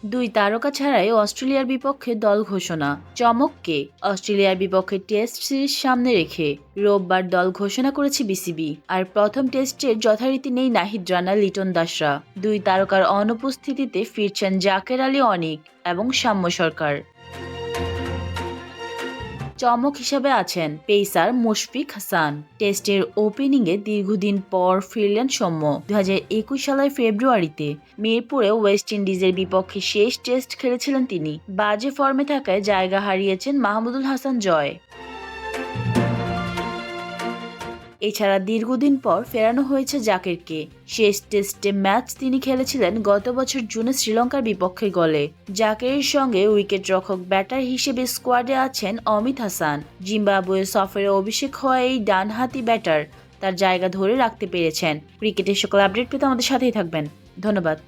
দুই তারকা ছাড়াই অস্ট্রেলিয়ার বিপক্ষে দল ঘোষণা। চমককে অস্ট্রেলিয়ার বিপক্ষে টেস্ট সিরিজ সামনে রেখে রোববার দল ঘোষণা করেছে বিসিবি। আর প্রথম টেস্টের যথারীতি নেই নাহিদ রানা, লিটন দাসরা। দুই তারকার অনুপস্থিতিতে ফিরছেন জাকের আলী অনিক এবং সাম্য সরকার। চমক হিসেবে আছেন পেসার মুশফিক হাসান। টেস্টের ওপেনিংয়ে দীর্ঘদিন পর ফিরলেন সৌম্য। 2021 সালের ফেব্রুয়ারিতে মিরপুরে ওয়েস্ট ইন্ডিজের বিপক্ষে শেষ টেস্ট খেলেছিলেন তিনি। বাজে ফর্মে থাকায় জায়গা হারিয়েছেন মাহমুদুল হাসান জয়। এছাড়া দীর্ঘদিন পর ফেরানো হয়েছে জাকেরকে। শেষ টেস্টে ম্যাচ তিনি খেলেছিলেন গত বছর জুনে শ্রীলঙ্কার বিপক্ষে। গলে জাকেরের সঙ্গে উইকেটরক্ষক ব্যাটার হিসেবে স্কোয়াডে আছেন অমিত হাসান। জিম্বাবুয়ে সফরে অভিষেক হওয়া এই ডানহাতি ব্যাটার তার জায়গা ধরে রাখতে পেরেছেন। ক্রিকেটের সকল আপডেট পেতে আমাদের সাথেই থাকবেন। ধন্যবাদ।